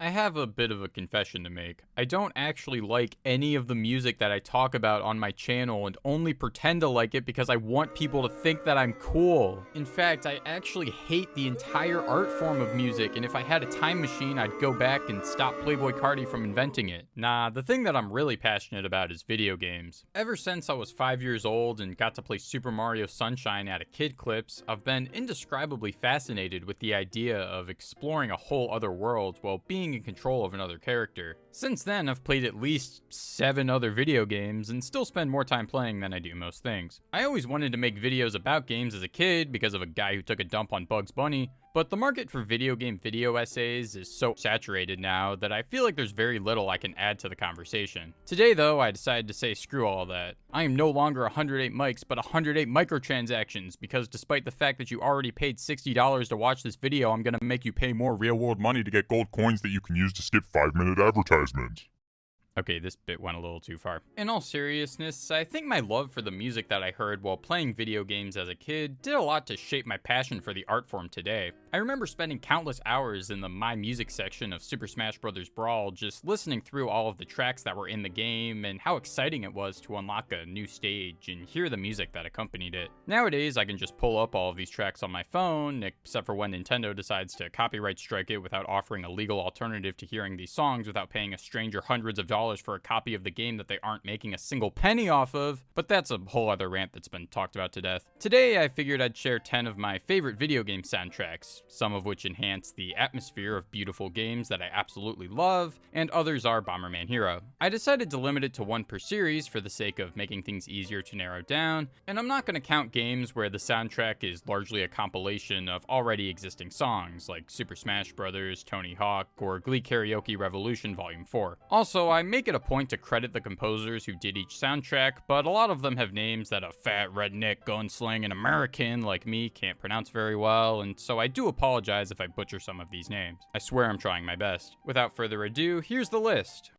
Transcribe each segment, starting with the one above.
I have a bit of a confession to make. I don't actually like any of the music that I talk about on my channel and only pretend to like it because I want people to think that I'm cool. In fact, I actually hate the entire art form of music, and if I had a time machine, I'd go back and stop Playboi Carti from inventing it. Nah, the thing that I'm really passionate about is video games. Ever since I was 5 years old and got to play Super Mario Sunshine at a Kid Clips, I've been indescribably fascinated with the idea of exploring a whole other world while being in control of another character. Since then, I've played at least 7 other video games and still spend more time playing than I do most things. I always wanted to make videos about games as a kid because of a guy who took a dump on Bugs Bunny, but the market for video game video essays is so saturated now that I feel like there's very little I can add to the conversation. Today though, I decided to say screw all that. I am no longer 108 mics, but 108 microtransactions, because despite the fact that you already paid $60 to watch this video, I'm gonna make you pay more real-world money to get gold coins that you can use to skip 5-minute advertisements. Okay, this bit went a little too far. In all seriousness, I think my love for the music that I heard while playing video games as a kid did a lot to shape my passion for the art form today. I remember spending countless hours in the My Music section of Super Smash Bros. Brawl just listening through all of the tracks that were in the game and how exciting it was to unlock a new stage and hear the music that accompanied it. Nowadays, I can just pull up all of these tracks on my phone, except for when Nintendo decides to copyright strike it without offering a legal alternative to hearing these songs without paying a stranger hundreds of dollars for a copy of the game that they aren't making a single penny off of, but that's a whole other rant that's been talked about to death. Today, I figured I'd share 10 of my favorite video game soundtracks, some of which enhance the atmosphere of beautiful games that I absolutely love, and others are Bomberman Hero. I decided to limit it to one per series for the sake of making things easier to narrow down, and I'm not going to count games where the soundtrack is largely a compilation of already existing songs, like Super Smash Bros., Tony Hawk, or Glee Karaoke Revolution Volume 4. Also, I make it a point to credit the composers who did each soundtrack, but a lot of them have names that a fat redneck gunslinging American like me can't pronounce very well, and so I do apologize if I butcher some of these names. I swear I'm trying my best. Without further ado, here's the list.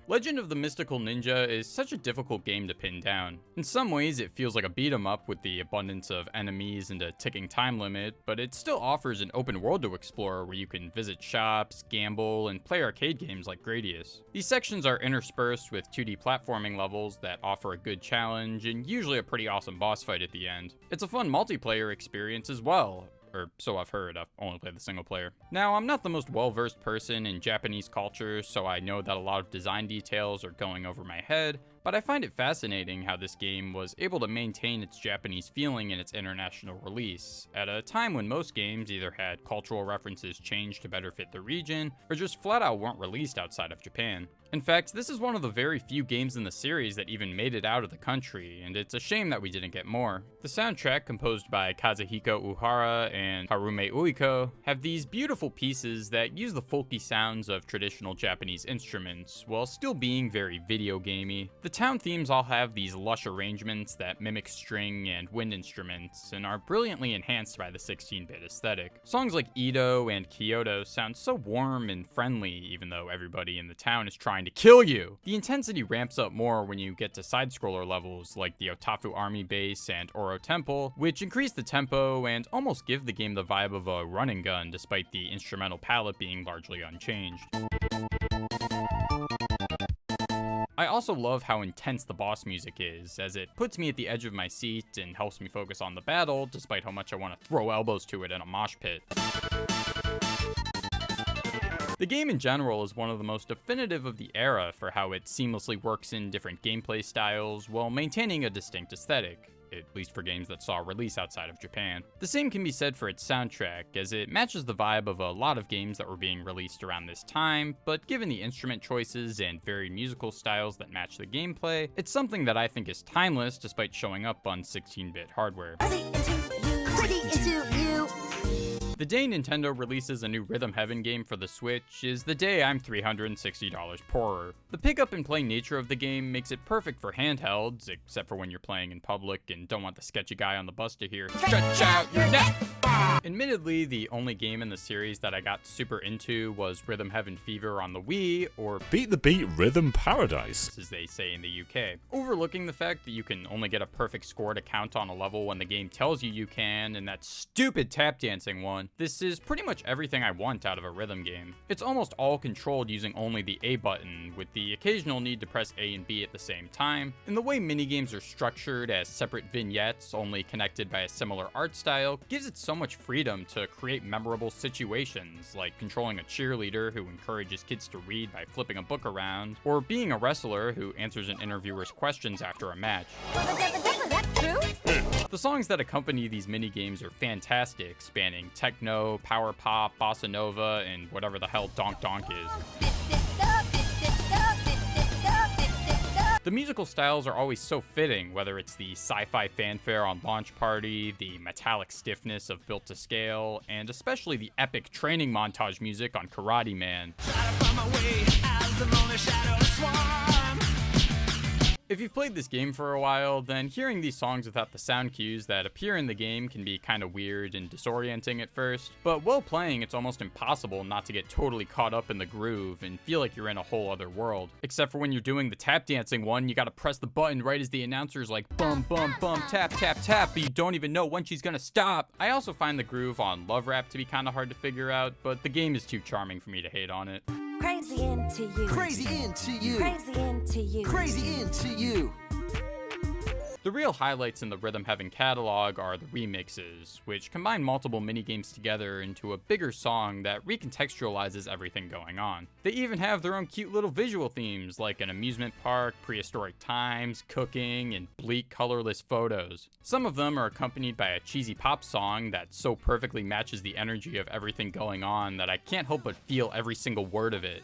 Legend of the Mystical Ninja is such a difficult game to pin down. In some ways, it feels like a beat-em-up with the abundance of enemies and a ticking time limit, but it still offers an open world to explore where you can visit shops, gamble, and play arcade games like Gradius. These sections are interspersed with 2D platforming levels that offer a good challenge and usually a pretty awesome boss fight at the end. It's a fun multiplayer experience as well. Or so I've heard. I've only played the single player. Now, I'm not the most well-versed person in Japanese culture, so I know that a lot of design details are going over my head, but I find it fascinating how this game was able to maintain its Japanese feeling in its international release, at a time when most games either had cultural references changed to better fit the region, or just flat out weren't released outside of Japan. In fact, this is one of the very few games in the series that even made it out of the country, and it's a shame that we didn't get more. The soundtrack, composed by Kazuhiko Uhara and Harume Ueko, have these beautiful pieces that use the folky sounds of traditional Japanese instruments, while still being very video gamey. The town themes all have these lush arrangements that mimic string and wind instruments, and are brilliantly enhanced by the 16-bit aesthetic. Songs like Ito and Kyoto sound so warm and friendly, even though everybody in the town is trying to kill you. The intensity ramps up more when you get to side-scroller levels like the Otafu Army Base and Oro Temple, which increase the tempo and almost give the game the vibe of a run and gun despite the instrumental palette being largely unchanged. I also love how intense the boss music is, as it puts me at the edge of my seat and helps me focus on the battle despite how much I want to throw elbows to it in a mosh pit. The game in general is one of the most definitive of the era for how it seamlessly works in different gameplay styles while maintaining a distinct aesthetic, at least for games that saw release outside of Japan. The same can be said for its soundtrack, as it matches the vibe of a lot of games that were being released around this time, but given the instrument choices and varied musical styles that match the gameplay, it's something that I think is timeless despite showing up on 16-bit hardware. The day Nintendo releases a new Rhythm Heaven game for the Switch is the day I'm $360 poorer. The pick-up and play nature of the game makes it perfect for handhelds, except for when you're playing in public and don't want the sketchy guy on the bus to hear, "Stretch out your neck!" Admittedly, the only game in the series that I got super into was Rhythm Heaven Fever on the Wii, or Beat the Beat Rhythm Paradise, as they say in the UK. Overlooking the fact that you can only get a perfect score to count on a level when the game tells you can, and that stupid tap dancing one, this is pretty much everything I want out of a rhythm game. It's almost all controlled using only the A button, with the occasional need to press A and B at the same time, and the way minigames are structured as separate vignettes, only connected by a similar art style, gives it so much freedom to create memorable situations, like controlling a cheerleader who encourages kids to read by flipping a book around, or being a wrestler who answers an interviewer's questions after a match. The songs that accompany these minigames are fantastic, spanning techno, power pop, bossa nova, and whatever the hell donk donk is. The musical styles are always so fitting, whether it's the sci-fi fanfare on Launch Party, the metallic stiffness of Built to Scale, and especially the epic training montage music on Karate Man. If you've played this game for a while, then hearing these songs without the sound cues that appear in the game can be kinda weird and disorienting at first, but while playing it's almost impossible not to get totally caught up in the groove and feel like you're in a whole other world. Except for when you're doing the tap dancing one, you gotta press the button right as the announcer's like bum bum bum tap tap tap, but you don't even know when she's gonna stop. I also find the groove on Love Rap to be kinda hard to figure out, but the game is too charming for me to hate on it. Crazy into you. Crazy into you. Crazy into you. Crazy into you. The real highlights in the Rhythm Heaven catalog are the remixes, which combine multiple minigames together into a bigger song that recontextualizes everything going on. They even have their own cute little visual themes, like an amusement park, prehistoric times, cooking, and bleak, colorless photos. Some of them are accompanied by a cheesy pop song that so perfectly matches the energy of everything going on that I can't help but feel every single word of it.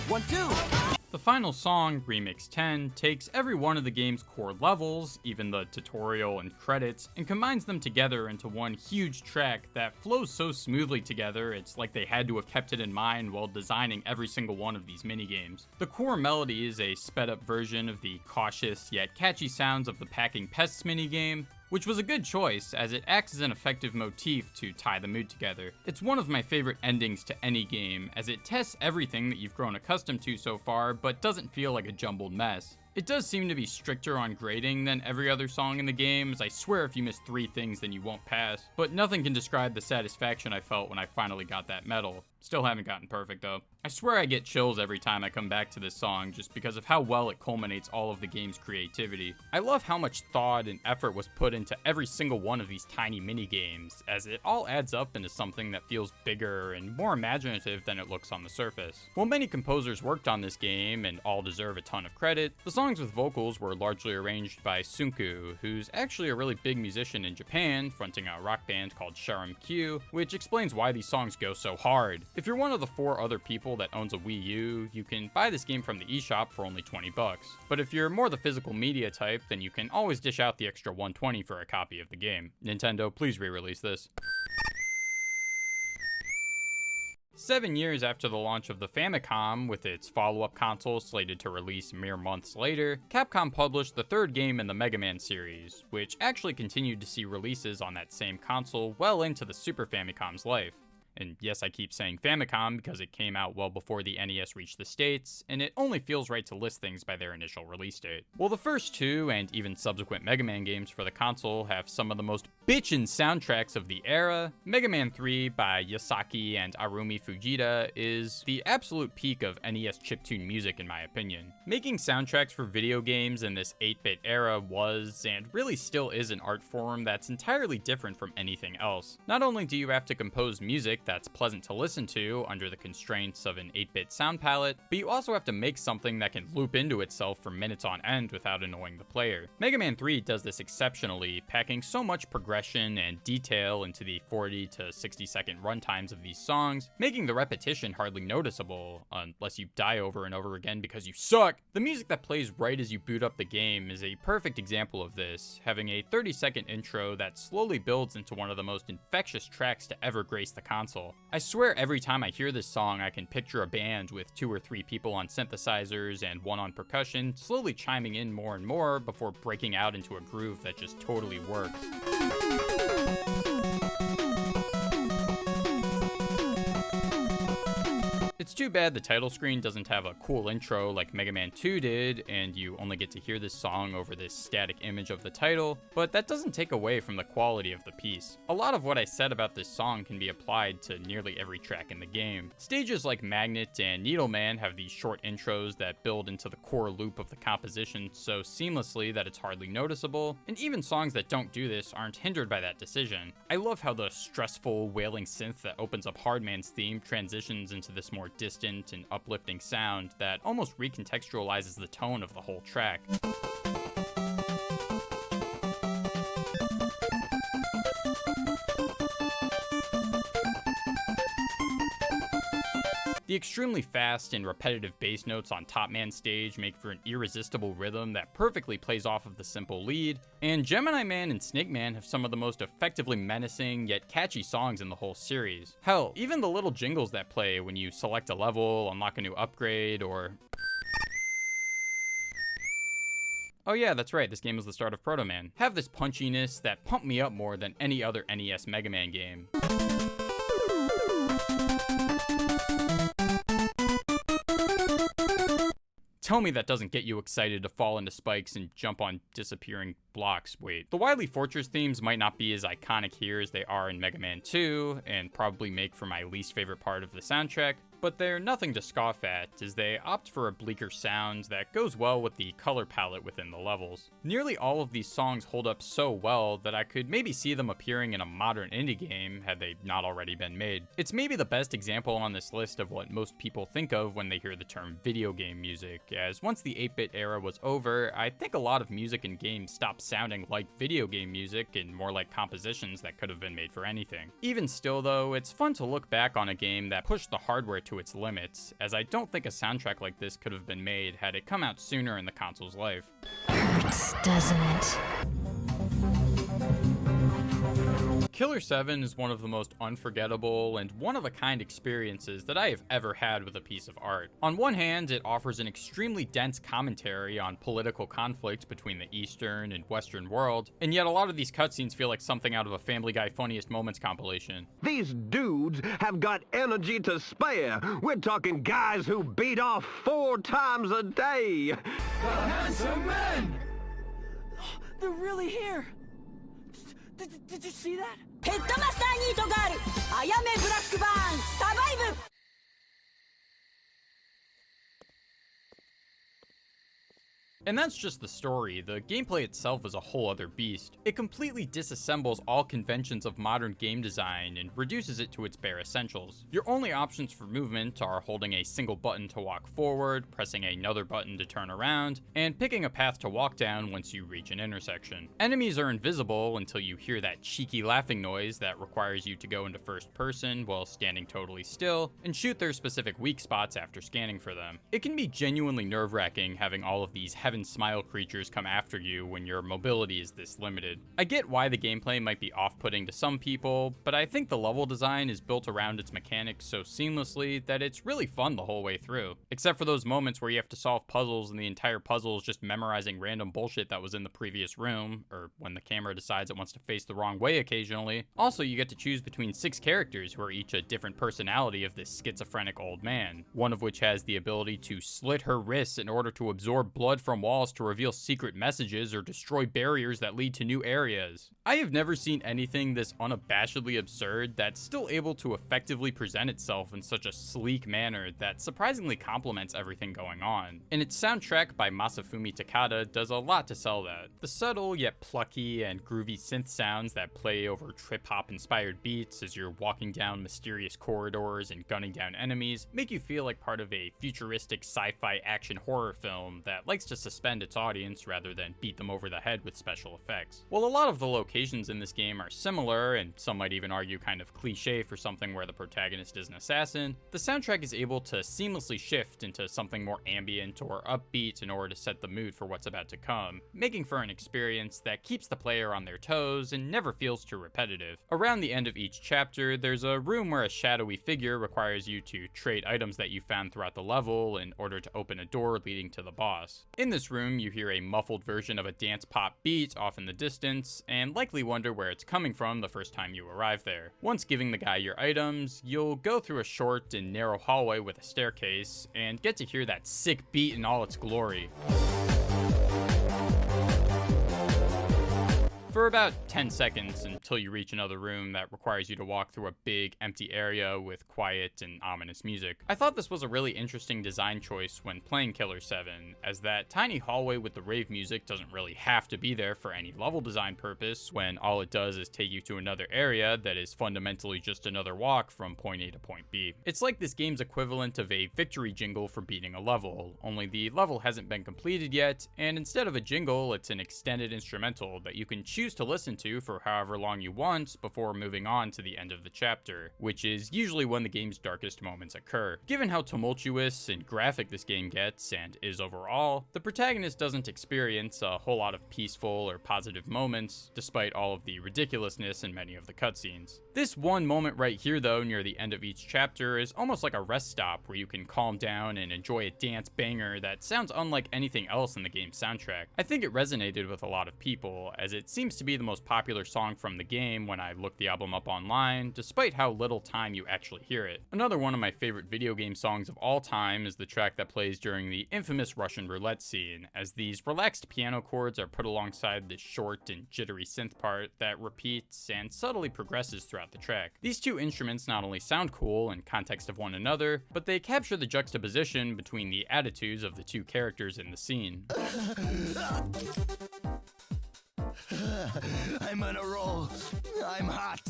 1, 2. The final song, Remix 10, takes every one of the game's core levels, even the tutorial and credits, and combines them together into one huge track that flows so smoothly together it's like they had to have kept it in mind while designing every single one of these minigames. The core melody is a sped up version of the cautious yet catchy sounds of the Packing Pests minigame, which was a good choice as it acts as an effective motif to tie the mood together. It's one of my favorite endings to any game, as it tests everything that you've grown accustomed to so far, but doesn't feel like a jumbled mess. It does seem to be stricter on grading than every other song in the game, as I swear if you miss 3 things then you won't pass, but nothing can describe the satisfaction I felt when I finally got that medal. Still haven't gotten perfect though. I swear I get chills every time I come back to this song just because of how well it culminates all of the game's creativity. I love how much thought and effort was put into every single one of these tiny mini games, as it all adds up into something that feels bigger and more imaginative than it looks on the surface. While many composers worked on this game and all deserve a ton of credit, the songs with vocals were largely arranged by Sunku, who's actually a really big musician in Japan, fronting a rock band called Sharam Q, which explains why these songs go so hard. If you're one of the 4 other people that owns a Wii U, you can buy this game from the eShop for only $20. But if you're more the physical media type, then you can always dish out the extra $120 for a copy of the game. Nintendo, please re-release this. 7 years after the launch of the Famicom, with its follow-up console slated to release mere months later, Capcom published the 3rd game in the Mega Man series, which actually continued to see releases on that same console well into the Super Famicom's life. And yes, I keep saying Famicom because it came out well before the NES reached the States, and it only feels right to list things by their initial release date. While the first 2, and even subsequent Mega Man games for the console, have some of the most bitchin' soundtracks of the era, Mega Man 3 by Yasaki and Arumi Fujita is the absolute peak of NES chiptune music in my opinion. Making soundtracks for video games in this 8-bit era was, and really still is, an art form that's entirely different from anything else. Not only do you have to compose music that's pleasant to listen to under the constraints of an 8-bit sound palette, but you also have to make something that can loop into itself for minutes on end without annoying the player. Mega Man 3 does this exceptionally, packing so much progression and detail into the 40 to 60 second runtimes of these songs, making the repetition hardly noticeable, unless you die over and over again because you suck. The music that plays right as you boot up the game is a perfect example of this, having a 30-second intro that slowly builds into one of the most infectious tracks to ever grace the console. console. I swear every time I hear this song, I can picture a band with 2 or 3 people on synthesizers and 1 on percussion, slowly chiming in more and more before breaking out into a groove that just totally works. It's too bad the title screen doesn't have a cool intro like Mega Man 2 did, and you only get to hear this song over this static image of the title, but that doesn't take away from the quality of the piece. A lot of what I said about this song can be applied to nearly every track in the game. Stages like Magnet and Needleman have these short intros that build into the core loop of the composition so seamlessly that it's hardly noticeable, and even songs that don't do this aren't hindered by that decision. I love how the stressful, wailing synth that opens up Hardman's theme transitions into this more distant and uplifting sound that almost recontextualizes the tone of the whole track. The extremely fast and repetitive bass notes on Top Man's stage make for an irresistible rhythm that perfectly plays off of the simple lead, and Gemini Man and Snake Man have some of the most effectively menacing yet catchy songs in the whole series. Hell, even the little jingles that play when you select a level, unlock a new upgrade, or... Oh yeah, that's right, this game was the start of Proto Man. Have this punchiness that pumped me up more than any other NES Mega Man game. Tell me that doesn't get you excited to fall into spikes and jump on disappearing blocks. Wait, the Wily Fortress themes might not be as iconic here as they are in Mega Man 2, and probably make for my least favorite part of the soundtrack, but they're nothing to scoff at, as they opt for a bleaker sound that goes well with the color palette within the levels. Nearly all of these songs hold up so well that I could maybe see them appearing in a modern indie game had they not already been made. It's maybe the best example on this list of what most people think of when they hear the term video game music, as once the 8-bit era was over, I think a lot of music in games stopped sounding like video game music and more like compositions that could have been made for anything. Even still though, it's fun to look back on a game that pushed the hardware to its limits, as I don't think a soundtrack like this could have been made had it come out sooner in the console's life. Hurts, doesn't it? Killer 7 is one of the most unforgettable and one-of-a-kind experiences that I have ever had with a piece of art. On one hand, it offers an extremely dense commentary on political conflict between the Eastern and Western world, and yet a lot of these cutscenes feel like something out of a Family Guy Funniest Moments compilation. These dudes have got energy to spare. We're talking guys who beat off 4 times a day. The handsome men! They're really here! Did you see that? ヘッドマスターニートガールあやめブラックバーンサバイブ And that's just the story. The gameplay itself is a whole other beast. It completely disassembles all conventions of modern game design and reduces it to its bare essentials. Your only options for movement are holding a single button to walk forward, pressing another button to turn around, and picking a path to walk down once you reach an intersection. Enemies are invisible until you hear that cheeky laughing noise that requires you to go into first person while standing totally still, and shoot their specific weak spots after scanning for them. It can be genuinely nerve-wracking having all of these heaven smile creatures come after you when your mobility is this limited. I get why the gameplay might be off-putting to some people, but I think the level design is built around its mechanics so seamlessly that it's really fun the whole way through. Except for those moments where you have to solve puzzles and the entire puzzle is just memorizing random bullshit that was in the previous room, or when the camera decides it wants to face the wrong way occasionally. Also, you get to choose between 6 characters who are each a different personality of this schizophrenic old man, one of which has the ability to slit her wrists in order to absorb blood from walls to reveal secret messages or destroy barriers that lead to new areas. I have never seen anything this unabashedly absurd that's still able to effectively present itself in such a sleek manner that surprisingly complements everything going on. And its soundtrack by Masafumi Takada does a lot to sell that. The subtle yet plucky and groovy synth sounds that play over trip-hop inspired beats as you're walking down mysterious corridors and gunning down enemies make you feel like part of a futuristic sci-fi action horror film that likes to suspend its audience rather than beat them over the head with special effects. While a lot of the locations in this game are similar, and some might even argue kind of cliche for something where the protagonist is an assassin, the soundtrack is able to seamlessly shift into something more ambient or upbeat in order to set the mood for what's about to come, making for an experience that keeps the player on their toes and never feels too repetitive. Around the end of each chapter, there's a room where a shadowy figure requires you to trade items that you found throughout the level in order to open a door leading to the boss. In this room, you hear a muffled version of a dance pop beat off in the distance, and likely wonder where it's coming from the first time you arrive there. Once giving the guy your items, you'll go through a short and narrow hallway with a staircase, and get to hear that sick beat in all its glory. For about 10 seconds until you reach another room that requires you to walk through a big empty area with quiet and ominous music. I thought this was a really interesting design choice when playing Killer 7, as that tiny hallway with the rave music doesn't really have to be there for any level design purpose when all it does is take you to another area that is fundamentally just another walk from point A to point B. It's like this game's equivalent of a victory jingle for beating a level, only the level hasn't been completed yet, and instead of a jingle, it's an extended instrumental that you can choose to listen to for however long you want before moving on to the end of the chapter, which is usually when the game's darkest moments occur. Given how tumultuous and graphic this game gets and is overall, the protagonist doesn't experience a whole lot of peaceful or positive moments, despite all of the ridiculousness in many of the cutscenes. This one moment right here though, near the end of each chapter, is almost like a rest stop where you can calm down and enjoy a dance banger that sounds unlike anything else in the game's soundtrack. I think it resonated with a lot of people, as it seems to be the most popular song from the game when I looked the album up online, despite how little time you actually hear it. Another one of my favorite video game songs of all time is the track that plays during the infamous Russian roulette scene, as these relaxed piano chords are put alongside this short and jittery synth part that repeats and subtly progresses throughout the track. These two instruments not only sound cool in context of one another, but they capture the juxtaposition between the attitudes of the two characters in the scene. I'm on a roll. I'm hot.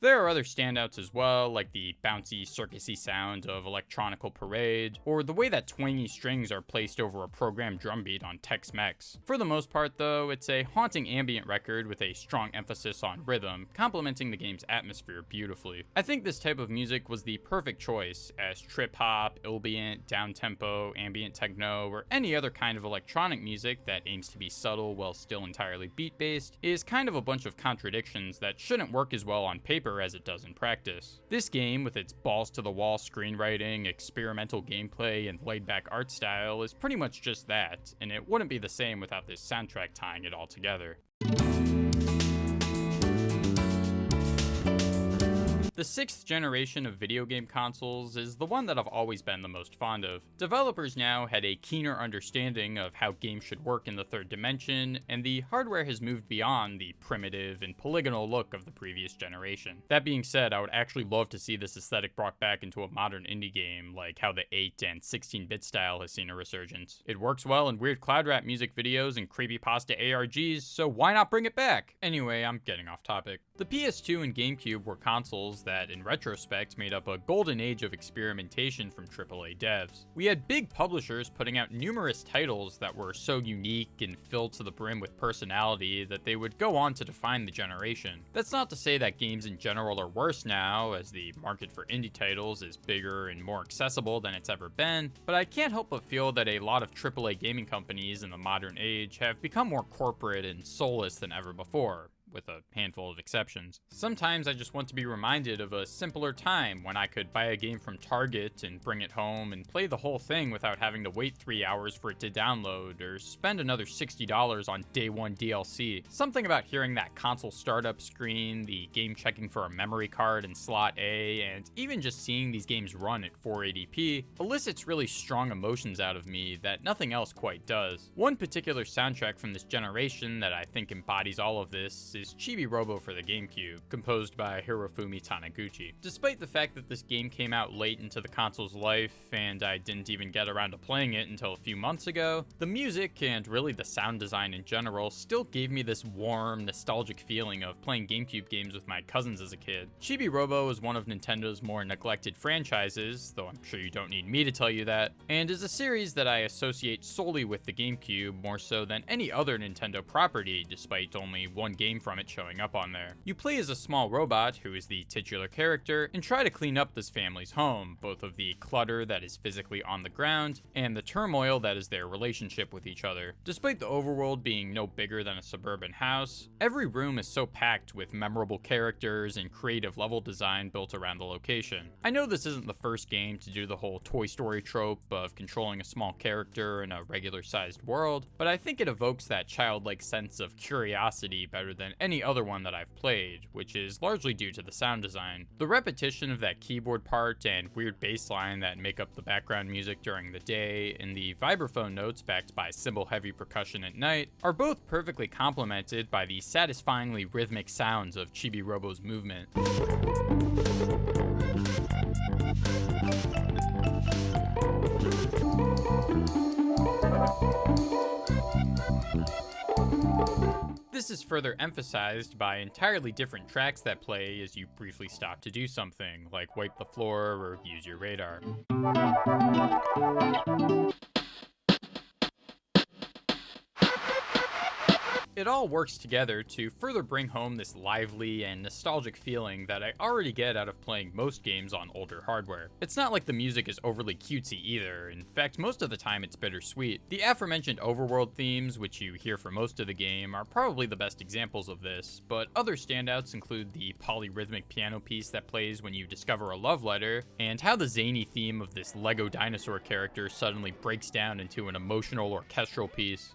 There are other standouts as well, like the bouncy, circusy sound of Electronical Parade, or the way that twangy strings are placed over a programmed drum beat on Tex-Mex. For the most part though, it's a haunting ambient record with a strong emphasis on rhythm, complementing the game's atmosphere beautifully. I think this type of music was the perfect choice, as trip-hop, ambient, down-tempo, ambient techno, or any other kind of electronic music that aims to be subtle while still entirely beat-based, is kind of a bunch of contradictions that shouldn't work as well on paper as it does in practice. This game, with its balls-to-the-wall screenwriting, experimental gameplay, and laid-back art style, is pretty much just that, and it wouldn't be the same without this soundtrack tying it all together. The 6th generation of video game consoles is the one that I've always been the most fond of. Developers now had a keener understanding of how games should work in the third dimension, and the hardware has moved beyond the primitive and polygonal look of the previous generation. That being said, I would actually love to see this aesthetic brought back into a modern indie game, like how the 8 and 16-bit style has seen a resurgence. It works well in weird cloud rap music videos and creepypasta ARGs, so why not bring it back? Anyway, I'm getting off topic. The PS2 and GameCube were consoles that, in retrospect, made up a golden age of experimentation from AAA devs. We had big publishers putting out numerous titles that were so unique and filled to the brim with personality that they would go on to define the generation. That's not to say that games in general are worse now, as the market for indie titles is bigger and more accessible than it's ever been, but I can't help but feel that a lot of AAA gaming companies in the modern age have become more corporate and soulless than ever before, with a handful of exceptions. Sometimes I just want to be reminded of a simpler time when I could buy a game from Target and bring it home and play the whole thing without having to wait 3 hours for it to download or spend another $60 on day one DLC. Something about hearing that console startup screen, the game checking for a memory card in slot A, and even just seeing these games run at 480p elicits really strong emotions out of me that nothing else quite does. One particular soundtrack from this generation that I think embodies all of this is Chibi Robo for the GameCube, composed by Hirofumi Taniguchi. Despite the fact that this game came out late into the console's life, and I didn't even get around to playing it until a few months ago, the music, and really the sound design in general, still gave me this warm, nostalgic feeling of playing GameCube games with my cousins as a kid. Chibi Robo is one of Nintendo's more neglected franchises, though I'm sure you don't need me to tell you that, and is a series that I associate solely with the GameCube more so than any other Nintendo property, despite only one game from it showing up on there. You play as a small robot, who is the titular character, and try to clean up this family's home, both of the clutter that is physically on the ground, and the turmoil that is their relationship with each other. Despite the overworld being no bigger than a suburban house, every room is so packed with memorable characters and creative level design built around the location. I know this isn't the first game to do the whole Toy Story trope of controlling a small character in a regular-sized world, but I think it evokes that childlike sense of curiosity better than any other one that I've played, which is largely due to the sound design. The repetition of that keyboard part and weird bass line that make up the background music during the day, and the vibraphone notes backed by cymbal-heavy percussion at night, are both perfectly complemented by the satisfyingly rhythmic sounds of Chibi Robo's movement. This is further emphasized by entirely different tracks that play as you briefly stop to do something, like wipe the floor or use your radar. It all works together to further bring home this lively and nostalgic feeling that I already get out of playing most games on older hardware. It's not like the music is overly cutesy either. In fact, most of the time it's bittersweet. The aforementioned overworld themes, which you hear for most of the game, are probably the best examples of this, but other standouts include the polyrhythmic piano piece that plays when you discover a love letter, and how the zany theme of this Lego dinosaur character suddenly breaks down into an emotional orchestral piece.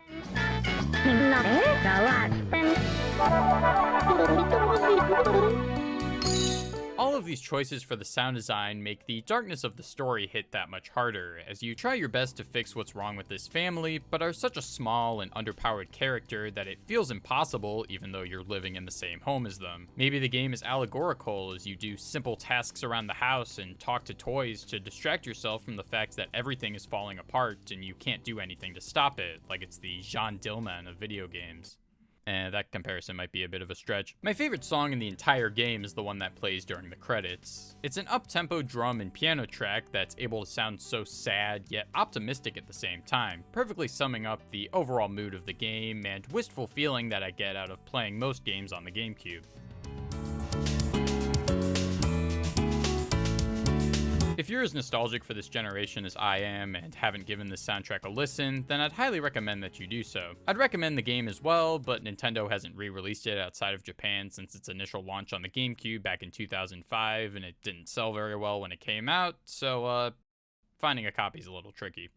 All of these choices for the sound design make the darkness of the story hit that much harder, as you try your best to fix what's wrong with this family, but are such a small and underpowered character that it feels impossible even though you're living in the same home as them. Maybe the game is allegorical as you do simple tasks around the house and talk to toys to distract yourself from the fact that everything is falling apart and you can't do anything to stop it, like it's the Jean Dillman of video games. That comparison might be a bit of a stretch. My favorite song in the entire game is the one that plays during the credits. It's an up-tempo drum and piano track that's able to sound so sad yet optimistic at the same time, perfectly summing up the overall mood of the game and wistful feeling that I get out of playing most games on the GameCube. If you're as nostalgic for this generation as I am and haven't given this soundtrack a listen, then I'd highly recommend that you do so. I'd recommend the game as well, but Nintendo hasn't re-released it outside of Japan since its initial launch on the GameCube back in 2005, and it didn't sell very well when it came out, so finding a copy is a little tricky.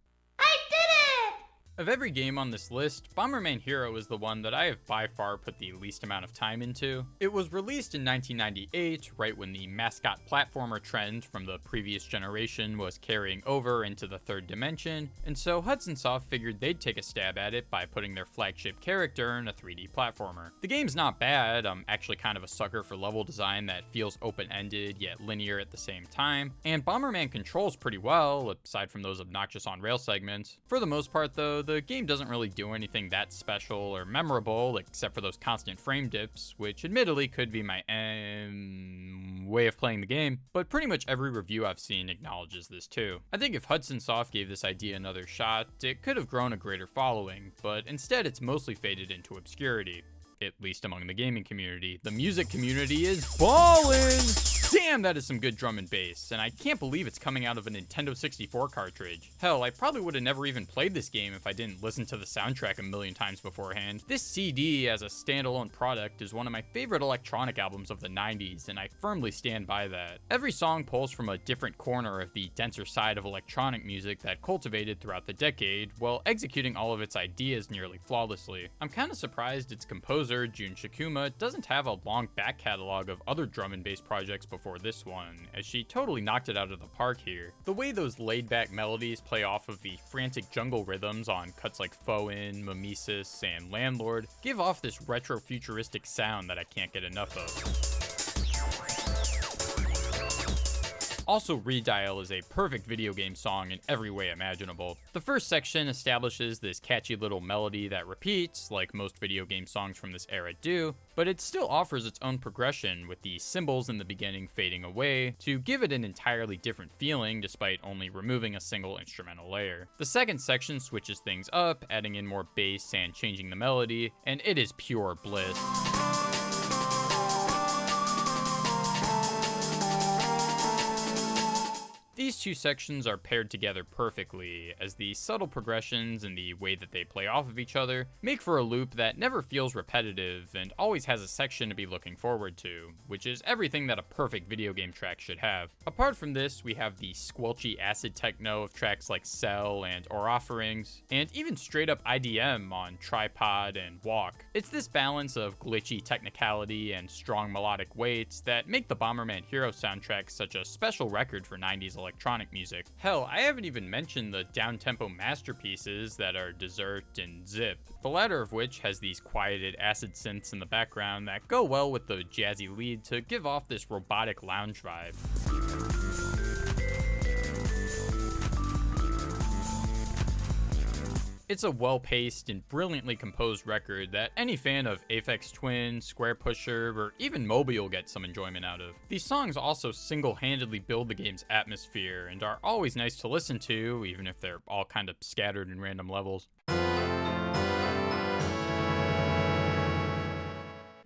Of every game on this list, Bomberman Hero is the one that I have by far put the least amount of time into. It was released in 1998, right when the mascot platformer trend from the previous generation was carrying over into the third dimension, and so Hudson Soft figured they'd take a stab at it by putting their flagship character in a 3D platformer. The game's not bad. I'm actually kind of a sucker for level design that feels open-ended yet linear at the same time, and Bomberman controls pretty well, aside from those obnoxious on-rail segments. For the most part though, the game doesn't really do anything that special or memorable, except for those constant frame dips, which admittedly could be my way of playing the game, but pretty much every review I've seen acknowledges this too. I think if Hudson Soft gave this idea another shot, it could have grown a greater following, but instead it's mostly faded into obscurity. At least among the gaming community. The music community is ballin'! Damn, that is some good drum and bass, and I can't believe it's coming out of a Nintendo 64 cartridge. Hell, I probably would have never even played this game if I didn't listen to the soundtrack a million times beforehand. This CD as a standalone product is one of my favorite electronic albums of the 90s, and I firmly stand by that. Every song pulls from a different corner of the denser side of electronic music that cultivated throughout the decade, while executing all of its ideas nearly flawlessly. I'm kinda surprised its composer, Jun Shikuma, doesn't have a long back catalog of other drum and bass projects before this one, as she totally knocked it out of the park here. The way those laid-back melodies play off of the frantic jungle rhythms on cuts like Foin, Mimesis, and Landlord give off this retro-futuristic sound that I can't get enough of. Also, Redial is a perfect video game song in every way imaginable. The first section establishes this catchy little melody that repeats, like most video game songs from this era do, but it still offers its own progression, with the cymbals in the beginning fading away to give it an entirely different feeling despite only removing a single instrumental layer. The second section switches things up, adding in more bass and changing the melody, and it is pure bliss. These two sections are paired together perfectly, as the subtle progressions and the way that they play off of each other make for a loop that never feels repetitive and always has a section to be looking forward to, which is everything that a perfect video game track should have. Apart from this, we have the squelchy acid techno of tracks like Cell and Or Offerings, and even straight up IDM on Tripod and Walk. It's this balance of glitchy technicality and strong melodic weights that make the Bomberman Hero soundtrack such a special record for 90s electronic music. Hell, I haven't even mentioned the down-tempo masterpieces that are Desert and Zip, the latter of which has these quieted acid synths in the background that go well with the jazzy lead to give off this robotic lounge vibe. It's a well-paced and brilliantly composed record that any fan of Aphex Twin, Square Pusher, or even Moby will get some enjoyment out of. These songs also single-handedly build the game's atmosphere and are always nice to listen to, even if they're all kind of scattered in random levels.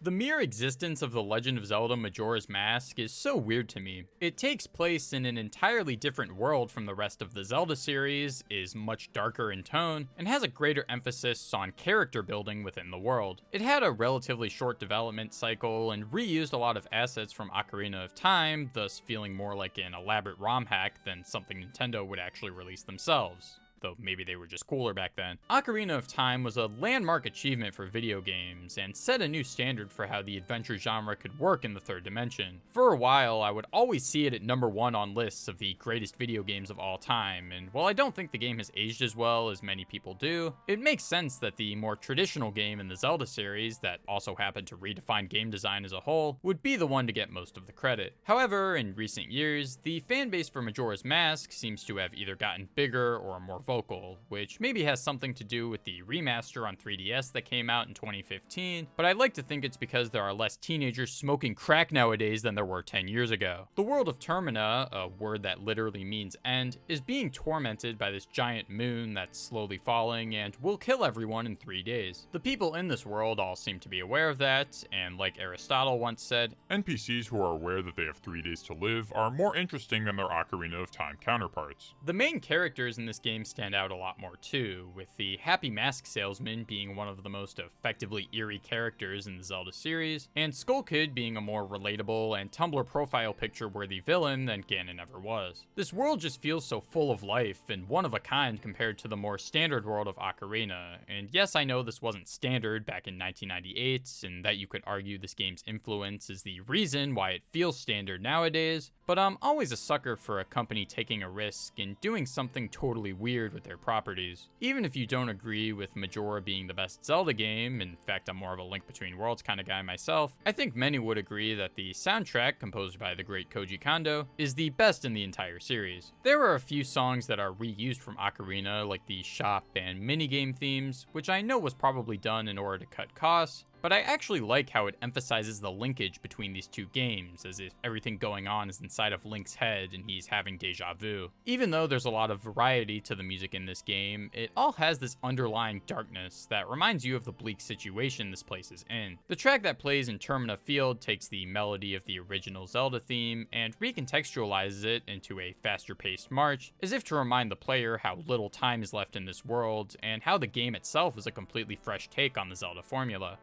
The mere existence of The Legend of Zelda Majora's Mask is so weird to me. It takes place in an entirely different world from the rest of the Zelda series, is much darker in tone, and has a greater emphasis on character building within the world. It had a relatively short development cycle and reused a lot of assets from Ocarina of Time, thus feeling more like an elaborate ROM hack than something Nintendo would actually release themselves. Though maybe they were just cooler back then. Ocarina of Time was a landmark achievement for video games, and set a new standard for how the adventure genre could work in the third dimension. For a while, I would always see it at number 1 on lists of the greatest video games of all time, and while I don't think the game has aged as well as many people do, it makes sense that the more traditional game in the Zelda series, that also happened to redefine game design as a whole, would be the one to get most of the credit. However, in recent years, the fanbase for Majora's Mask seems to have either gotten bigger or more vocal, which maybe has something to do with the remaster on 3DS that came out in 2015, but I'd like to think it's because there are less teenagers smoking crack nowadays than there were 10 years ago. The world of Termina, a word that literally means end, is being tormented by this giant moon that's slowly falling and will kill everyone in 3 days. The people in this world all seem to be aware of that, and like Aristotle once said, NPCs who are aware that they have 3 days to live are more interesting than their Ocarina of Time counterparts. The main characters in this game stand out a lot more too, with the Happy Mask Salesman being one of the most effectively eerie characters in the Zelda series, and Skull Kid being a more relatable and Tumblr profile picture worthy villain than Ganon ever was. This world just feels so full of life and one of a kind compared to the more standard world of Ocarina, and yes, I know this wasn't standard back in 1998, and that you could argue this game's influence is the reason why it feels standard nowadays, but I'm always a sucker for a company taking a risk and doing something totally weird with their properties. Even if you don't agree with Majora being the best Zelda game, in fact I'm more of a Link Between Worlds kind of guy myself, I think many would agree that the soundtrack, composed by the great Koji Kondo, is the best in the entire series. There are a few songs that are reused from Ocarina, like the shop and minigame themes, which I know was probably done in order to cut costs, but I actually like how it emphasizes the linkage between these two games, as if everything going on is inside of Link's head and he's having deja vu. Even though there's a lot of variety to the music in this game, it all has this underlying darkness that reminds you of the bleak situation this place is in. The track that plays in Termina Field takes the melody of the original Zelda theme and recontextualizes it into a faster-paced march, as if to remind the player how little time is left in this world, and how the game itself is a completely fresh take on the Zelda formula.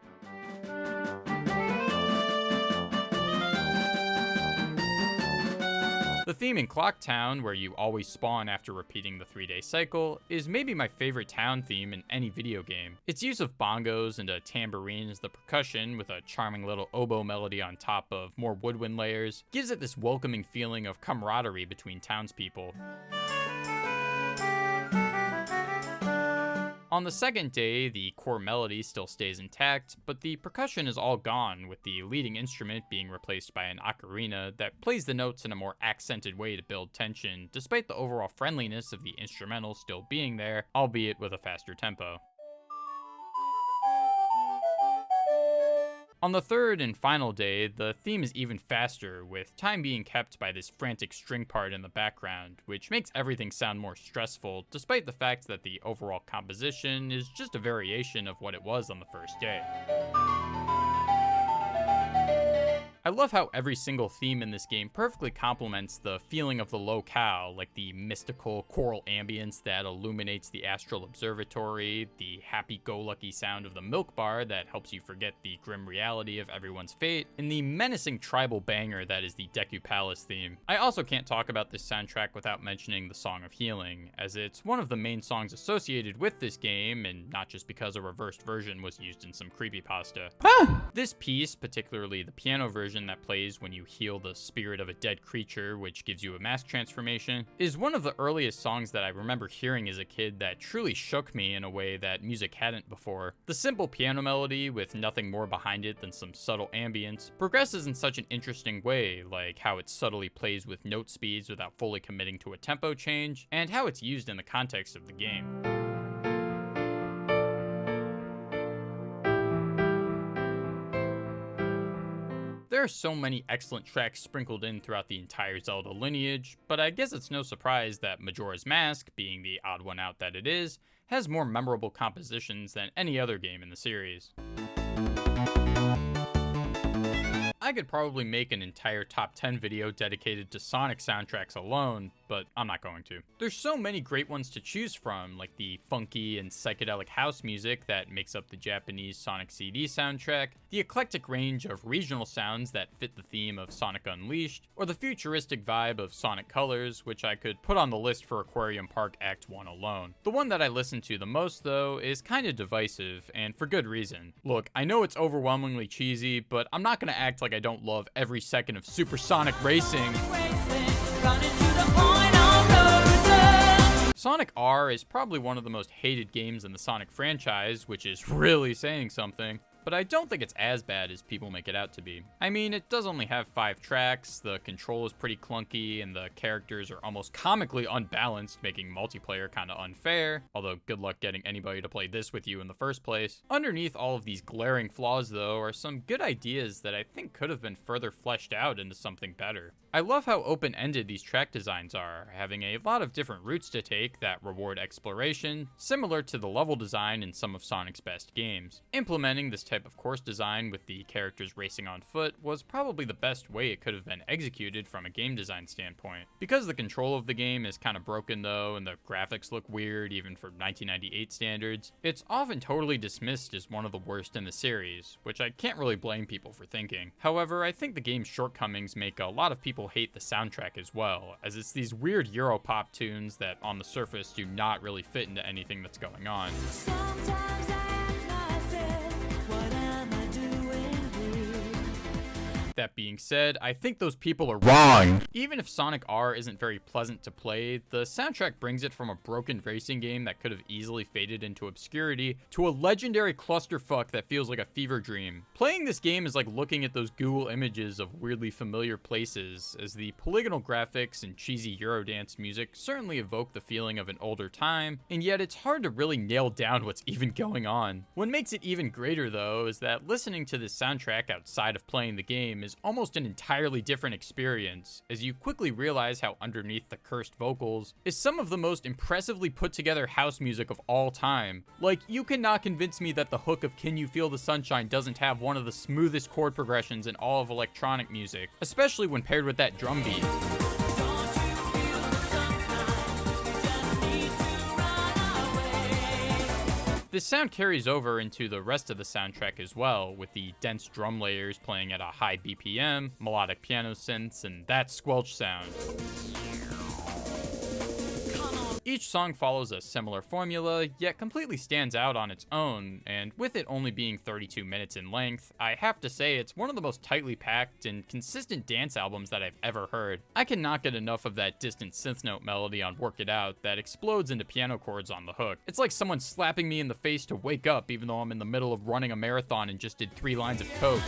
The theme in Clock Town, where you always spawn after repeating the 3-day cycle, is maybe my favorite town theme in any video game. Its use of bongos and a tambourine as the percussion, with a charming little oboe melody on top of more woodwind layers, gives it this welcoming feeling of camaraderie between townspeople. On the second day, the core melody still stays intact, but the percussion is all gone, with the leading instrument being replaced by an ocarina that plays the notes in a more accented way to build tension, despite the overall friendliness of the instrumental still being there, albeit with a faster tempo. On the third and final day, the theme is even faster, with time being kept by this frantic string part in the background, which makes everything sound more stressful, despite the fact that the overall composition is just a variation of what it was on the first day. I love how every single theme in this game perfectly complements the feeling of the locale, like the mystical choral ambience that illuminates the astral observatory, the happy-go-lucky sound of the milk bar that helps you forget the grim reality of everyone's fate, and the menacing tribal banger that is the Deku Palace theme. I also can't talk about this soundtrack without mentioning the Song of Healing, as it's one of the main songs associated with this game, and not just because a reversed version was used in some creepypasta. This piece, particularly the piano version that plays when you heal the spirit of a dead creature, which gives you a mask transformation, is one of the earliest songs that I remember hearing as a kid that truly shook me in a way that music hadn't before. The simple piano melody, with nothing more behind it than some subtle ambience, progresses in such an interesting way, like how it subtly plays with note speeds without fully committing to a tempo change, and how it's used in the context of the game. There are so many excellent tracks sprinkled in throughout the entire Zelda lineage, but I guess it's no surprise that Majora's Mask, being the odd one out that it is, has more memorable compositions than any other game in the series. I could probably make an entire top 10 video dedicated to Sonic soundtracks alone, but I'm not going to. There's so many great ones to choose from, like the funky and psychedelic house music that makes up the Japanese Sonic CD soundtrack, the eclectic range of regional sounds that fit the theme of Sonic Unleashed, or the futuristic vibe of Sonic Colors, which I could put on the list for Aquarium Park Act 1 alone. The one that I listen to the most, though, is kinda divisive, and for good reason. Look, I know it's overwhelmingly cheesy, but I'm not gonna act like I don't love every second of Supersonic Racing. Sonic R is probably one of the most hated games in the Sonic franchise, which is really saying something. But I don't think it's as bad as people make it out to be. I mean, it does only have 5 tracks, the control is pretty clunky, and the characters are almost comically unbalanced, making multiplayer kinda unfair, although good luck getting anybody to play this with you in the first place. Underneath all of these glaring flaws, though, are some good ideas that I think could have been further fleshed out into something better. I love how open-ended these track designs are, having a lot of different routes to take that reward exploration, similar to the level design in some of Sonic's best games. Implementing this type of course design with the characters racing on foot was probably the best way it could have been executed from a game design standpoint. Because the control of the game is kind of broken though, and the graphics look weird even for 1998 standards, it's often totally dismissed as one of the worst in the series, which I can't really blame people for thinking. However, I think the game's shortcomings make a lot of people hate the soundtrack as well, as it's these weird Europop tunes that on the surface do not really fit into anything that's going on. Sometimes I ask myself, what am I doing here? That being said, I think those people are wrong. Even if Sonic R isn't very pleasant to play, the soundtrack brings it from a broken racing game that could have easily faded into obscurity to a legendary clusterfuck that feels like a fever dream. Playing this game is like looking at those Google images of weirdly familiar places, as the polygonal graphics and cheesy Eurodance music certainly evoke the feeling of an older time, and yet it's hard to really nail down what's even going on. What makes it even greater though is that listening to this soundtrack outside of playing the game is almost an entirely different experience, as you quickly realize how underneath the cursed vocals is some of the most impressively put together house music of all time. Like, you cannot convince me that the hook of Can You Feel the Sunshine doesn't have one of the smoothest chord progressions in all of electronic music, especially when paired with that drum beat. This sound carries over into the rest of the soundtrack as well, with the dense drum layers playing at a high BPM, melodic piano synths, and that squelch sound. Each song follows a similar formula, yet completely stands out on its own, and with it only being 32 minutes in length, I have to say it's one of the most tightly packed and consistent dance albums that I've ever heard. I cannot get enough of that distant synth note melody on Work It Out that explodes into piano chords on the hook. It's like someone slapping me in the face to wake up even though I'm in the middle of running a marathon and just did 3 lines of coke.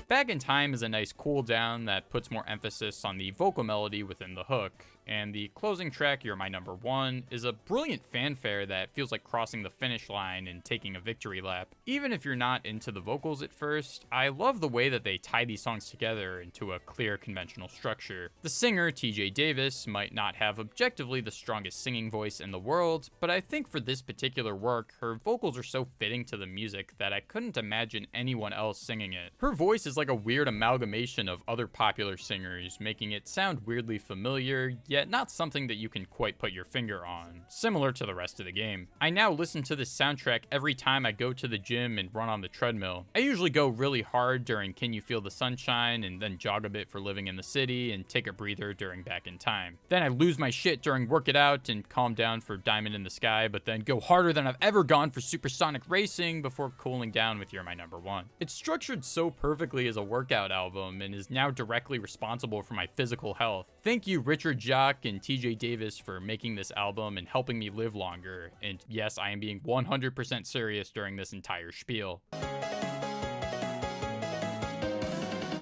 Back in Time is a nice cool down that puts more emphasis on the vocal melody within the hook, and the closing track, You're My Number One, is a brilliant fanfare that feels like crossing the finish line and taking a victory lap. Even if you're not into the vocals at first, I love the way that they tie these songs together into a clear conventional structure. The singer, TJ Davis, might not have objectively the strongest singing voice in the world, but I think for this particular work, her vocals are so fitting to the music that I couldn't imagine anyone else singing it. Her voice is like a weird amalgamation of other popular singers, making it sound weirdly familiar, yet not something that you can quite put your finger on, similar to the rest of the game. I now listen to this soundtrack every time I go to the gym and run on the treadmill. I usually go really hard during Can You Feel the Sunshine, and then jog a bit for Living in the City, and take a breather during Back in Time. Then I lose my shit during Work It Out and calm down for Diamond in the Sky, but then go harder than I've ever gone for Supersonic Racing before cooling down with You're My Number One. It's structured so perfectly as a workout album and is now directly responsible for my physical health. Thank you, Richard Jacques and TJ Davis, for making this album and helping me live longer. And yes, I am being 100% serious during this entire spiel.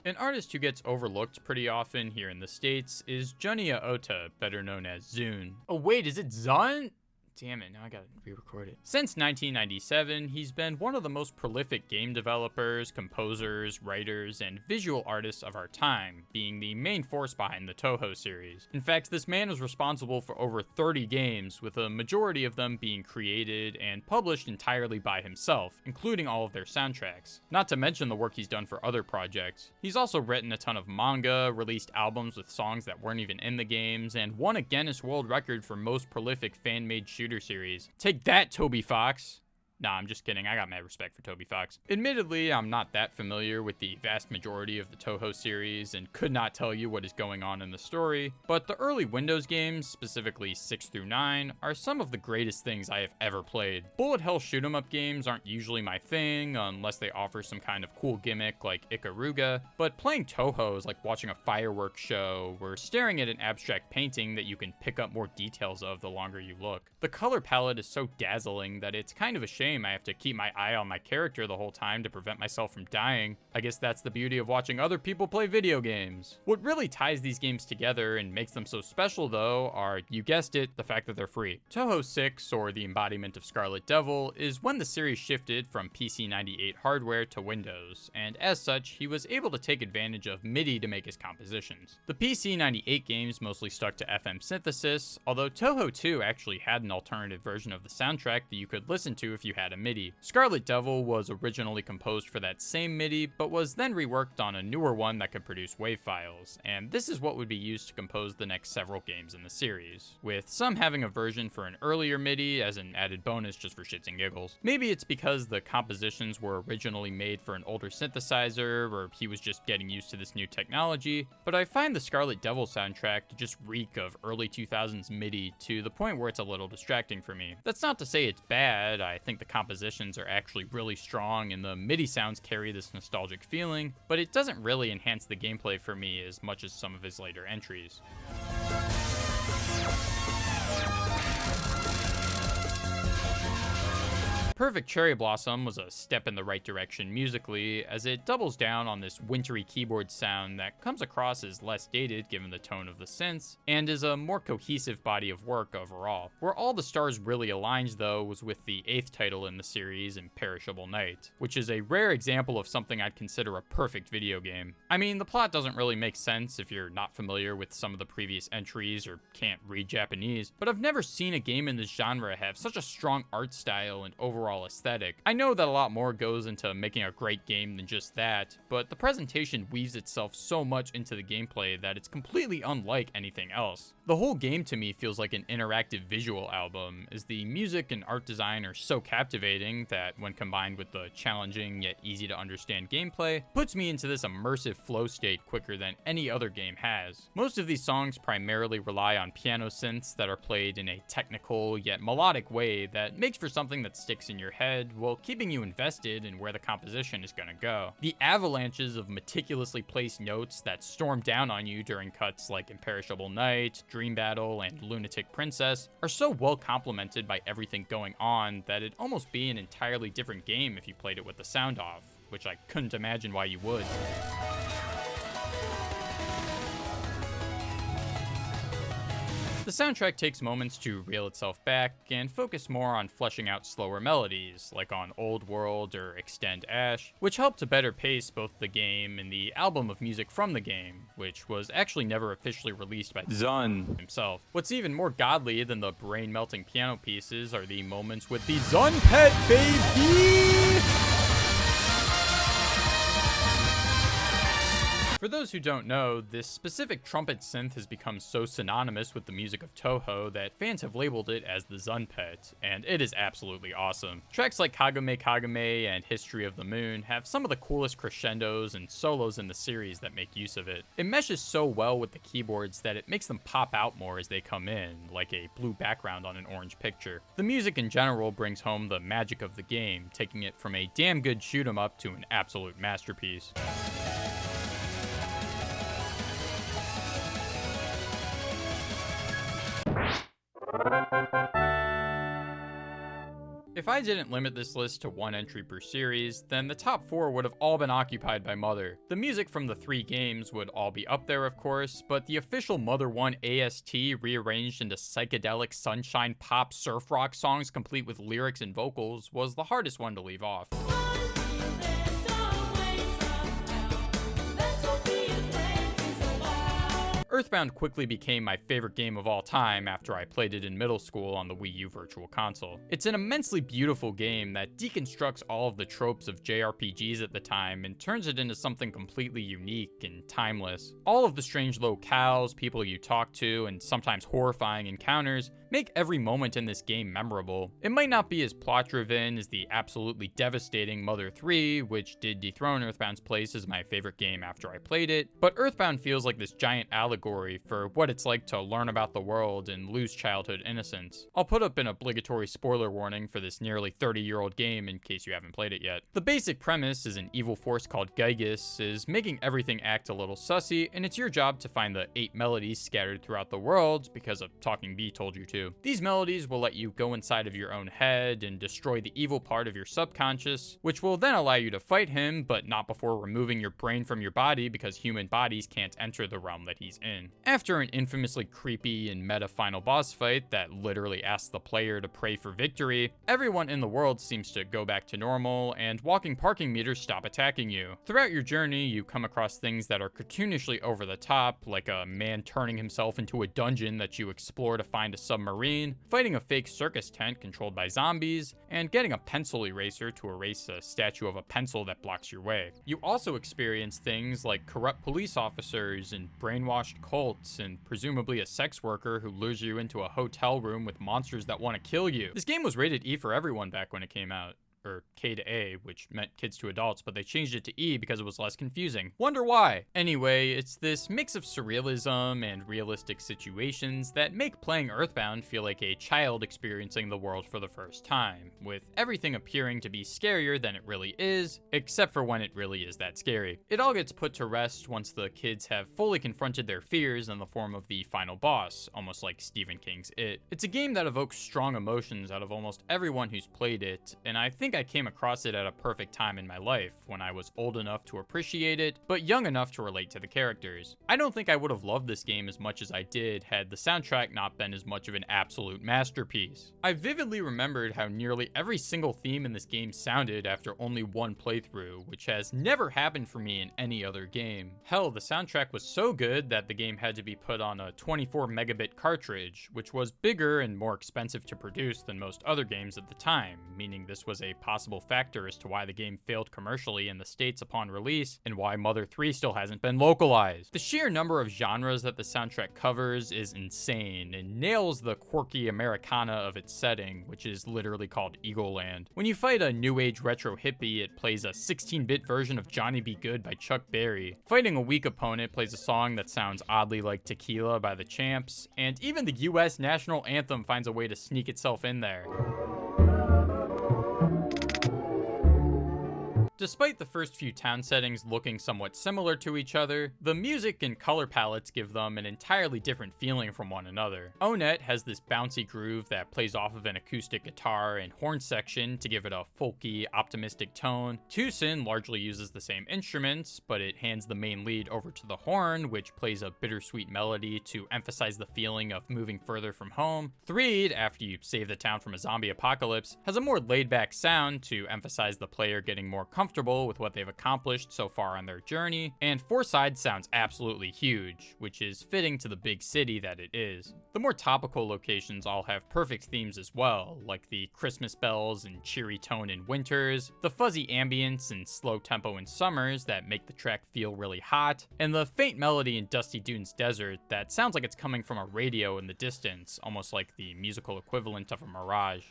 An artist who gets overlooked pretty often here in the States is Junya Ota, better known as Zune. Oh wait, is it Zun? Damn it, now I gotta re-record it. Since 1997, he's been one of the most prolific game developers, composers, writers, and visual artists of our time, being the main force behind the Touhou series. In fact, this man was responsible for over 30 games, with a majority of them being created and published entirely by himself, including all of their soundtracks. Not to mention the work he's done for other projects. He's also written a ton of manga, released albums with songs that weren't even in the games, and won a Guinness World Record for most prolific fan-made shooter series. Take that, Toby Fox. Nah, I'm just kidding. I got mad respect for Toby Fox. Admittedly, I'm not that familiar with the vast majority of the Touhou series and could not tell you what is going on in the story, but the early Windows games, specifically 6 through 9, are some of the greatest things I have ever played. Bullet hell shoot 'em up games aren't usually my thing unless they offer some kind of cool gimmick like Ikaruga, but playing Touhou is like watching a fireworks show or staring at an abstract painting that you can pick up more details of the longer you look. The color palette is so dazzling that it's kind of a shame I have to keep my eye on my character the whole time to prevent myself from dying. I guess that's the beauty of watching other people play video games. What really ties these games together and makes them so special though are, you guessed it, the fact that they're free. Touhou 6, or the embodiment of Scarlet Devil, is when the series shifted from PC-98 hardware to Windows, and as such, he was able to take advantage of MIDI to make his compositions. The PC-98 games mostly stuck to FM synthesis, although Touhou 2 actually had an alternative version of the soundtrack that you could listen to if you had a MIDI. Scarlet Devil was originally composed for that same MIDI, but was then reworked on a newer one that could produce WAV files, and this is what would be used to compose the next several games in the series, with some having a version for an earlier MIDI as an added bonus just for shits and giggles. Maybe it's because the compositions were originally made for an older synthesizer, or he was just getting used to this new technology, but I find the Scarlet Devil soundtrack to just reek of early 2000s MIDI to the point where it's a little distracting for me. That's not to say it's bad. I think the compositions are actually really strong and the MIDI sounds carry this nostalgic feeling, but it doesn't really enhance the gameplay for me as much as some of his later entries. Perfect Cherry Blossom was a step in the right direction musically, as it doubles down on this wintry keyboard sound that comes across as less dated given the tone of the synths, and is a more cohesive body of work overall. Where all the stars really aligns though was with the 8th title in the series, Imperishable Night, which is a rare example of something I'd consider a perfect video game. I mean, the plot doesn't really make sense if you're not familiar with some of the previous entries or can't read Japanese, but I've never seen a game in this genre have such a strong art style and overall aesthetic. I know that a lot more goes into making a great game than just that, but the presentation weaves itself so much into the gameplay that it's completely unlike anything else. The whole game to me feels like an interactive visual album, as the music and art design are so captivating that when combined with the challenging yet easy to understand gameplay, puts me into this immersive flow state quicker than any other game has. Most of these songs primarily rely on piano synths that are played in a technical yet melodic way that makes for something that sticks in your head while keeping you invested in where the composition is gonna go. The avalanches of meticulously placed notes that storm down on you during cuts like Imperishable Night, Dream Battle, and Lunatic Princess are so well complemented by everything going on that it'd almost be an entirely different game if you played it with the sound off, which I couldn't imagine why you would. The soundtrack takes moments to reel itself back and focus more on fleshing out slower melodies, like on Old World or Extend Ash, which help to better pace both the game and the album of music from the game, which was actually never officially released by Zun himself. What's even more godly than the brain-melting piano pieces are the moments with the Zun Pet baby! For those who don't know, this specific trumpet synth has become so synonymous with the music of Toho that fans have labeled it as the Zunpet, and it is absolutely awesome. Tracks like Kagame Kagame and History of the Moon have some of the coolest crescendos and solos in the series that make use of it. It meshes so well with the keyboards that it makes them pop out more as they come in, like a blue background on an orange picture. The music in general brings home the magic of the game, taking it from a damn good shoot 'em up to an absolute masterpiece. If I didn't limit this list to one entry per series, then the top 4 would have all been occupied by Mother. The music from the 3 games would all be up there, of course, but the official Mother 1 AST rearranged into psychedelic sunshine pop surf rock songs complete with lyrics and vocals was the hardest one to leave off. Earthbound quickly became my favorite game of all time after I played it in middle school on the Wii U Virtual Console. It's an immensely beautiful game that deconstructs all of the tropes of JRPGs at the time and turns it into something completely unique and timeless. All of the strange locales, people you talk to, and sometimes horrifying encounters make every moment in this game memorable. It might not be as plot-driven as the absolutely devastating Mother 3, which did dethrone Earthbound's place as my favorite game after I played it, but Earthbound feels like this giant allegory for what it's like to learn about the world and lose childhood innocence. I'll put up an obligatory spoiler warning for this nearly 30-year-old game in case you haven't played it yet. The basic premise is an evil force called Gygus is making everything act a little sussy, and it's your job to find the 8 melodies scattered throughout the world because a talking bee told you to. These melodies will let you go inside of your own head and destroy the evil part of your subconscious, which will then allow you to fight him, but not before removing your brain from your body because human bodies can't enter the realm that he's in. After an infamously creepy and meta final boss fight that literally asks the player to pray for victory, everyone in the world seems to go back to normal, and walking parking meters stop attacking you. Throughout your journey, you come across things that are cartoonishly over the top, like a man turning himself into a dungeon that you explore to find a submarine, fighting a fake circus tent controlled by zombies, and getting a pencil eraser to erase a statue of a pencil that blocks your way. You also experience things like corrupt police officers and brainwashed cults, and presumably a sex worker who lures you into a hotel room with monsters that want to kill you. This game was rated E for everyone back when it came out. Or K to A, which meant kids to adults, but they changed it to E because it was less confusing. Wonder why? Anyway, it's this mix of surrealism and realistic situations that make playing Earthbound feel like a child experiencing the world for the first time, with everything appearing to be scarier than it really is, except for when it really is that scary. It all gets put to rest once the kids have fully confronted their fears in the form of the final boss, almost like Stephen King's It. It's a game that evokes strong emotions out of almost everyone who's played it, and I think I came across it at a perfect time in my life, when I was old enough to appreciate it, but young enough to relate to the characters. I don't think I would have loved this game as much as I did had the soundtrack not been as much of an absolute masterpiece. I vividly remembered how nearly every single theme in this game sounded after only one playthrough, which has never happened for me in any other game. Hell, the soundtrack was so good that the game had to be put on a 24 megabit cartridge, which was bigger and more expensive to produce than most other games at the time, meaning this was a possible factor as to why the game failed commercially in the States upon release, and why Mother 3 still hasn't been localized. The sheer number of genres that the soundtrack covers is insane, and nails the quirky Americana of its setting, which is literally called Eagleland. When you fight a new age retro hippie, it plays a 16-bit version of Johnny Be Good by Chuck Berry. Fighting a weak opponent plays a song that sounds oddly like Tequila by the Champs, and even the US national anthem finds a way to sneak itself in there. Despite the first few town settings looking somewhat similar to each other, the music and color palettes give them an entirely different feeling from one another. Onet has this bouncy groove that plays off of an acoustic guitar and horn section to give it a folky, optimistic tone. Tucson largely uses the same instruments, but it hands the main lead over to the horn, which plays a bittersweet melody to emphasize the feeling of moving further from home. Threed, after you save the town from a zombie apocalypse, has a more laid-back sound to emphasize the player getting more comfortable with what they've accomplished so far on their journey, and Fourside sounds absolutely huge, which is fitting to the big city that it is. The more topical locations all have perfect themes as well, like the Christmas bells and cheery tone in winters, the fuzzy ambience and slow tempo in summers that make the track feel really hot, and the faint melody in Dusty Dunes Desert that sounds like it's coming from a radio in the distance, almost like the musical equivalent of a mirage.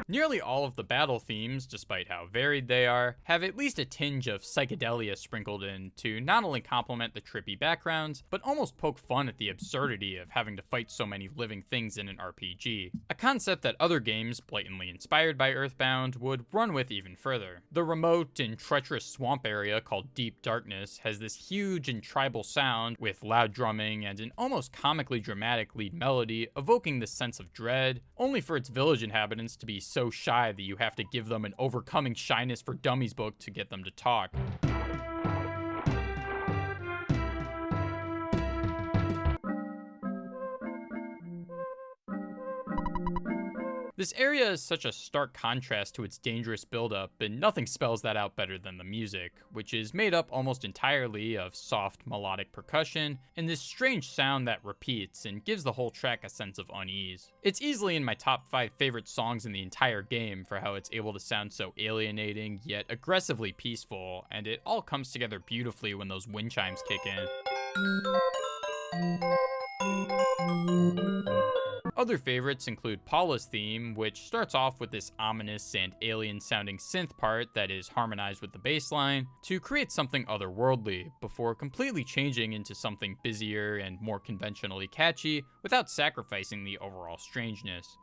Nearly all of the battle themes, despite how varied they are, have at least a tinge of psychedelia sprinkled in to not only complement the trippy backgrounds, but almost poke fun at the absurdity of having to fight so many living things in an RPG. A concept that other games, blatantly inspired by Earthbound, would run with even further. The remote and treacherous swamp area called Deep Darkness has this huge and tribal sound with loud drumming and an almost comically dramatic lead melody, evoking this sense of dread, only for its village inhabitants to be so shy that you have to give them an Overcoming Shyness for Dummies book to get them to talk. This area is such a stark contrast to its dangerous buildup, and nothing spells that out better than the music, which is made up almost entirely of soft melodic percussion and this strange sound that repeats and gives the whole track a sense of unease. It's easily in my top 5 favorite songs in the entire game for how it's able to sound so alienating yet aggressively peaceful, and it all comes together beautifully when those wind chimes kick in. Other favorites include Paula's theme, which starts off with this ominous and alien-sounding synth part that is harmonized with the bass line to create something otherworldly, before completely changing into something busier and more conventionally catchy without sacrificing the overall strangeness.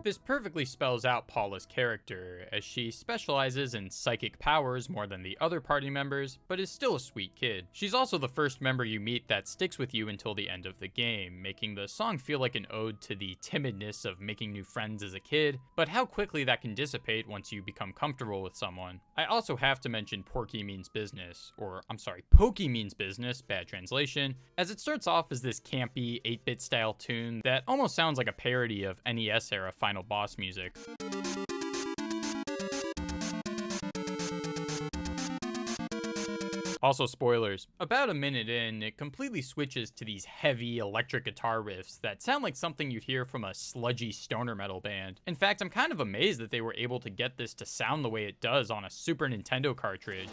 This perfectly spells out Paula's character, as she specializes in psychic powers more than the other party members, but is still a sweet kid. She's also the first member you meet that sticks with you until the end of the game, making the song feel like an ode to the timidness of making new friends as a kid, but how quickly that can dissipate once you become comfortable with someone. I also have to mention Porky Means Business, Pokey Means Business, bad translation, as it starts off as this campy 8-bit style tune that almost sounds like a parody of NES era Final Boss music. Also, spoilers. About a minute in, it completely switches to these heavy electric guitar riffs that sound like something you'd hear from a sludgy stoner metal band. In fact, I'm kind of amazed that they were able to get this to sound the way it does on a Super Nintendo cartridge.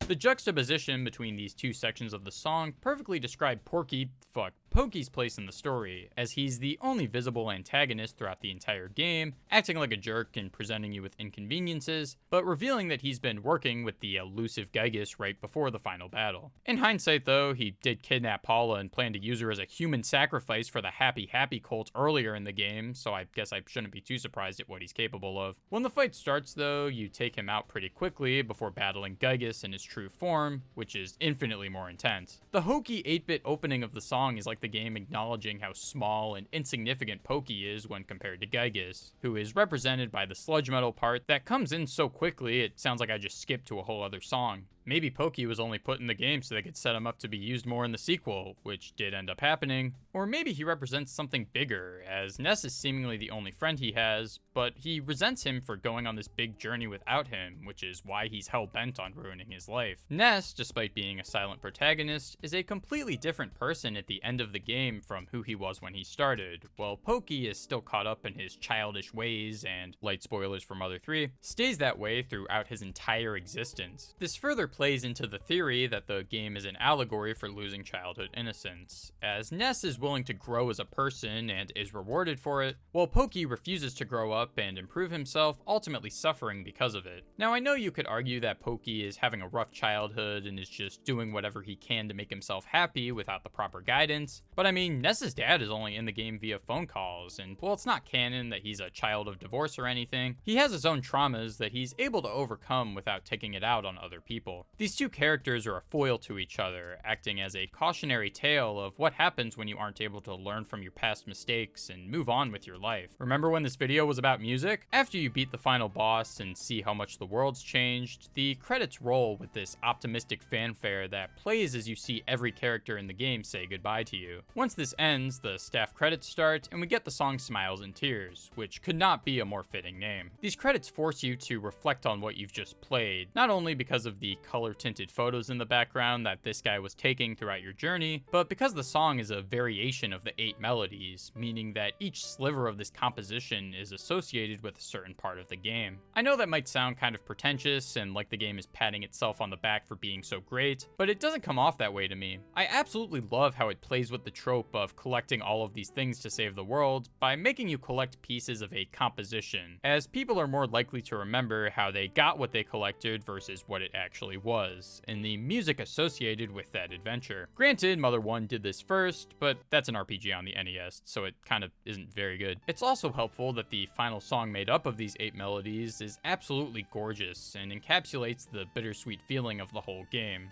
The juxtaposition between these two sections of the song perfectly describe Pokey's place in the story, as he's the only visible antagonist throughout the entire game, acting like a jerk and presenting you with inconveniences, but revealing that he's been working with the elusive Gygus right before the final battle. In hindsight though, he did kidnap Paula and plan to use her as a human sacrifice for the Happy Happy cult earlier in the game, so I guess I shouldn't be too surprised at what he's capable of. When the fight starts though, you take him out pretty quickly before battling Gygus in his true form, which is infinitely more intense. The hokey 8-bit opening of the song is like the game acknowledging how small and insignificant Pokey is when compared to Gygus, who is represented by the sludge metal part that comes in so quickly it sounds like I just skipped to a whole other song. Maybe Pokey was only put in the game so they could set him up to be used more in the sequel, which did end up happening. Or maybe he represents something bigger, as Ness is seemingly the only friend he has, but he resents him for going on this big journey without him, which is why he's hell-bent on ruining his life. Ness, despite being a silent protagonist, is a completely different person at the end of the game from who he was when he started, while Pokey is still caught up in his childish ways and, light spoilers for Mother 3, stays that way throughout his entire existence. This further plays into the theory that the game is an allegory for losing childhood innocence, as Ness is willing to grow as a person and is rewarded for it, while Pokey refuses to grow up and improve himself, ultimately suffering because of it. Now, I know you could argue that Pokey is having a rough childhood and is just doing whatever he can to make himself happy without the proper guidance, but I mean, Ness's dad is only in the game via phone calls, and while it's not canon that he's a child of divorce or anything, he has his own traumas that he's able to overcome without taking it out on other people. These two characters are a foil to each other, acting as a cautionary tale of what happens when you aren't able to learn from your past mistakes and move on with your life. Remember when this video was about music? After you beat the final boss and see how much the world's changed, the credits roll with this optimistic fanfare that plays as you see every character in the game say goodbye to you. Once this ends, the staff credits start and we get the song Smiles and Tears, which could not be a more fitting name. These credits force you to reflect on what you've just played, not only because of the color-tinted photos in the background that this guy was taking throughout your journey, but because the song is a variation of the 8 melodies, meaning that each sliver of this composition is associated with a certain part of the game. I know that might sound kind of pretentious and like the game is patting itself on the back for being so great, but it doesn't come off that way to me. I absolutely love how it plays with the trope of collecting all of these things to save the world by making you collect pieces of a composition, as people are more likely to remember how they got what they collected versus what it actually was, and the music associated with that adventure. Granted, Mother 1 did this first, but that's an RPG on the NES, so it kind of isn't very good. It's also helpful that the final song made up of these 8 melodies is absolutely gorgeous and encapsulates the bittersweet feeling of the whole game.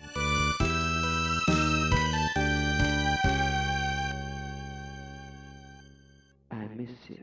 I miss you.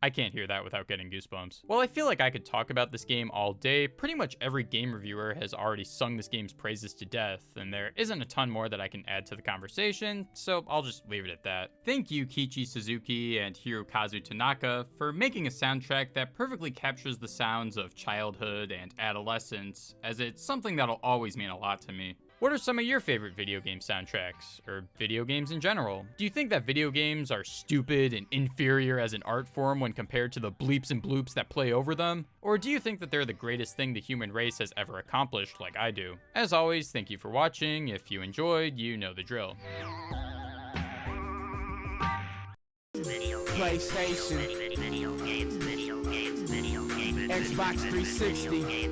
I can't hear that without getting goosebumps. While I feel like I could talk about this game all day, pretty much every game reviewer has already sung this game's praises to death, and there isn't a ton more that I can add to the conversation, so I'll just leave it at that. Thank you Kiichi Suzuki and Hirokazu Tanaka for making a soundtrack that perfectly captures the sounds of childhood and adolescence, as it's something that'll always mean a lot to me. What are some of your favorite video game soundtracks, or video games in general? Do you think that video games are stupid and inferior as an art form when compared to the bleeps and bloops that play over them? Or do you think that they're the greatest thing the human race has ever accomplished like I do? As always, thank you for watching. If you enjoyed, you know the drill. PlayStation, Xbox 360.